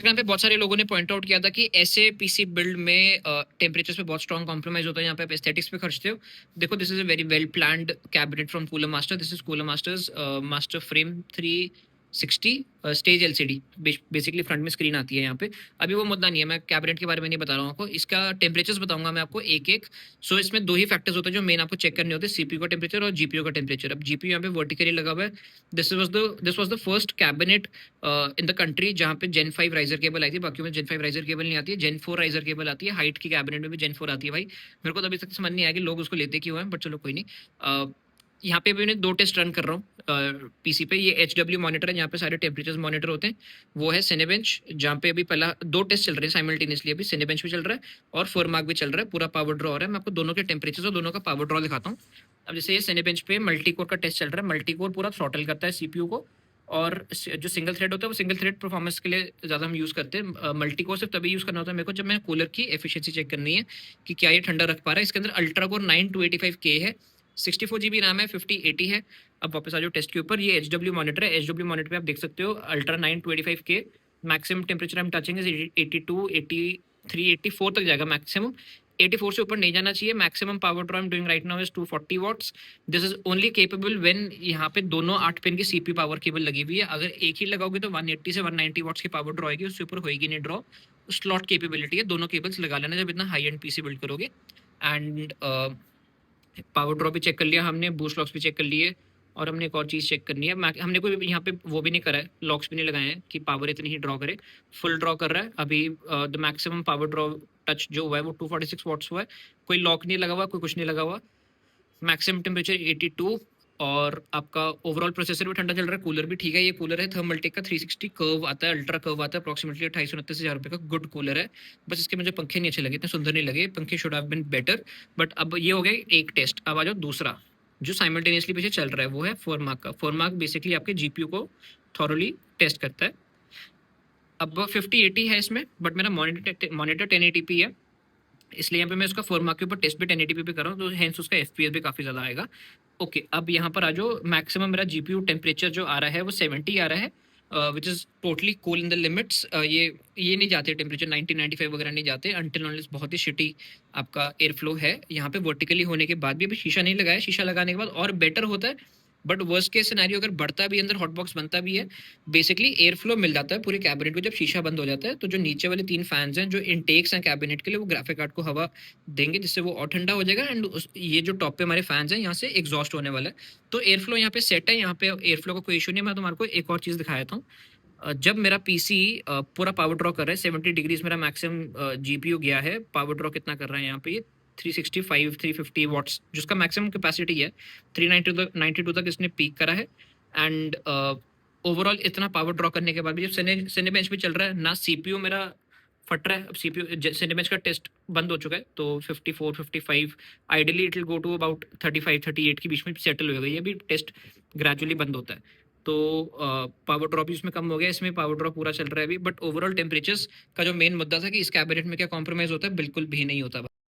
तो यहाँ पे बहुत सारे लोगों ने पॉइंट आउट किया था कि ऐसे पीसी बिल्ड में टेम्परेचर्स पे बहुत स्ट्रॉन्ग कॉम्प्रोमाइज होता है, यहाँ पे आप एस्थेटिक्स पे खर्चते हो। देखो this is a very well planned cabinet from cooler master. This is cooler masters master frame 360 stage LCD. Basically front में स्क्रीन आती है यहाँ पे। अभी वो मुद्दा नहीं है, मैं कैबिनेट के बारे में नहीं बता रहा हूँ आपको, इसका टेम्परेचर्स बताऊंगा मैं आपको एक एक। सो इसमें दो ही फैक्टर्स होते हैं जो मेन आपको चेक करने होते हैं, सीपीयू का टेम्परेचर और जीपीयू का टेम्परेचर। अब जीपीयू यहाँ पे वर्टिकली लगा हुआ है। This was the first cabinet in the country जहाँ पे जेन 5 राइजर केबल आई थी। बाकी में जेन 5 राइजर केबल नहीं आती है, जेन 4 राइजर केबल आती है। हाइट की कैबिनेट में भी जेन 4 आती है भाई। मेरे को तो अभी तक समझ नहीं आया कि लोग उसको लेते क्यों हैं, बट चलो कोई नहीं। यहाँ पे भी मैं 2 टेस्ट रन कर रहा हूँ पीसी पे। ये एचडब्ल्यू मॉनिटर है, यहाँ पे सारे टेम्परेचर्स मॉनिटर होते हैं। वो है सिनेबेंच, जहाँ पे अभी पहला 2 टेस्ट चल रहे हैं साइमल्टेनियसली। अभी सिनेबेंच भी चल रहा है और फोरमार्क भी चल रहा है, पूरा पावर ड्रॉ हो रहा है। मैं आपको दोनों के टेम्परेचर्स और दोनों का पावर ड्रॉ दिखाता हूँ। अब जैसे ये सिनेबेंच पे मल्टी कोर का टेस्ट चल रहा है। मल्टी कोर पूरा थ्रॉटल करता है सीपीयू को, और जो सिंगल थ्रेड होता है वो सिंगल थ्रेड परफॉर्मेंस के लिए ज़्यादा हम यूज़ करते हैं। मल्टी कोर सिर्फ तभी यूज़ करना होता है मेरे को जब मैं कूलर की एफिशिएंसी चेक करनी है कि क्या ये ठंडा रख पा रहा है। इसके अंदर अल्ट्रा कोर 9285K है, 64 GB रैम है, 5080 है। अब वापस आ जाओ टेस्ट के ऊपर। ये एचडब्ल्यू मॉनिटर है, एचडब्ल्यू मॉनिटर पे आप देख सकते हो अल्ट्रा 9285K। मैक्सिमम टेम्परेचर हम टचिंग इज 82, 83, 84 तक जाएगा मैक्सिमम। 84 से ऊपर नहीं जाना चाहिए। Maximum power draw I am doing right now is 240 watts. This is only capable when यहाँ पे दोनों 8 पिन की सीपी पावर केबल लगी हुई है। अगर एक ही लगाओगे तो 180 से 190 वॉट्स की पावर ड्रॉ आएगी, उससे ऊपर होएगी नहीं ड्रॉ। स्लॉट केपेबिलिटी है, दोनों केबल्स लगा लेना जब इतना हाई एंड पीसी बिल्ड करोगे। एंड पावर ड्रॉ भी चेक कर लिया हमने, बूस्ट लॉक्स भी चेक कर लिए, और हमने एक और चीज़ चेक करनी है। हमने कोई यहाँ पे वो भी नहीं करा है, लॉक्स भी नहीं लगाए हैं कि पावर इतनी ही ड्रॉ करे। फुल ड्रॉ कर रहा है अभी। The maximum power draw touch जो हुआ है वो 246 वॉट्स हुआ है। कोई लॉक नहीं लगा हुआ, कोई कुछ नहीं लगा हुआ। मैक्सिमम टेम्परेचर 82, और आपका ओवरऑल प्रोसेसर भी ठंडा चल रहा है। कूलर भी ठीक है। ये कूलर है थर्मलटेक का 360 कर्व आता है, अल्ट्रा कर्व आता है, अप्रॉक्सीमेटली 28-29 हज़ार रुपये का गुड कूलर है। बस इसके मुझे पंखे नहीं अच्छे लगे, इतने सुंदर नहीं लगे। पंखे should have been better. But अब ये हो गया एक टेस्ट। अब आ जाओ दूसरा जो साइमल्टेनियसली पीछे चल रहा है, वो है फोरमार्क का। फोरमार्क बेसिकली आपके जीपीयू को थॉरली टेस्ट करता है। अब 5080 है इसमें, बट मेरा मॉनिटर 1080p है, इसलिए यहाँ पे मैं उसका फोरमार्क के ऊपर टेस्ट भी 1080p पे कर रहा हूँ, तो हेंस उसका एफपीएस भी काफ़ी ज़्यादा आएगा। ओके, अब यहाँ पर आ जाओ। मैक्सिमम मेरा जीपीयू टेम्परेचर जो आ रहा है वो 70 आ रहा है, which is totally cool in the limits. ये नहीं जाते टेम्परेचर 90-95 वगैरह नहीं जाते अनटिल अनलेस बहुत ही शिटी आपका एयर फ्लो है। यहाँ पे वर्टिकली होने के बाद भी अभी शीशा नहीं लगाया, शीशा लगाने के बाद और बेटर होता है। बट वर्स्ट केस सिनेरियो अगर बढ़ता भी, अंदर हॉट बॉक्स बनता भी है, बेसिकली एयर फ्लो मिल जाता है पूरे कैबिनेट को जब शीशा बंद हो जाता है। तो जो नीचे वाले 3 फैंस हैं जो इनटेक्स हैं कैबिनेट के लिए, वो ग्राफिक कार्ड को हवा देंगे जिससे वो और ठंडा हो जाएगा। एंड ये जो टॉप पे हमारे फैंस हैं यहाँ से एग्जॉस्ट होने वाला है, तो एयर फ्लो यहाँ पे सेट है। यहाँ पे एयर फ्लो का कोई इशू नहीं है। मैं तुम्हारे को एक और चीज़ दिखा देता हूँ। जब मेरा पीसी पूरा पावर ड्रॉ कर रहा है, 70 डिग्रीज मेरा मैक्सिमम जीपीयू गया है। पावर ड्रॉ कितना कर रहा है यहाँ पे, 365 350 वॉट्स जिसका मैक्सिमम कैपेसिटी है। 392 तक इसने पीक करा है। एंड ओवरऑल इतना पावर ड्रॉ करने के बाद भी जब सिनेबेंच भी चल रहा है ना, सीपीयू मेरा फट रहा है। अब सीपीयू सिनेबेंच का टेस्ट बंद हो चुका है, तो 54 55 ideally it will go to about 35 38 के बीच में सेटल होगा। ये भी टेस्ट ग्रेजुअली बंद होता है, तो पावर ड्रॉप भी उसमें कम हो गया। इसमें पावर ड्रॉप पूरा चल रहा है अभी। बट ओवरऑल टेम्परेचर्स का जो मेन मुद्दा था कि इस कैबिनेट में क्या कॉम्प्रोमाइज होता है, बिल्कुल भी नहीं होता।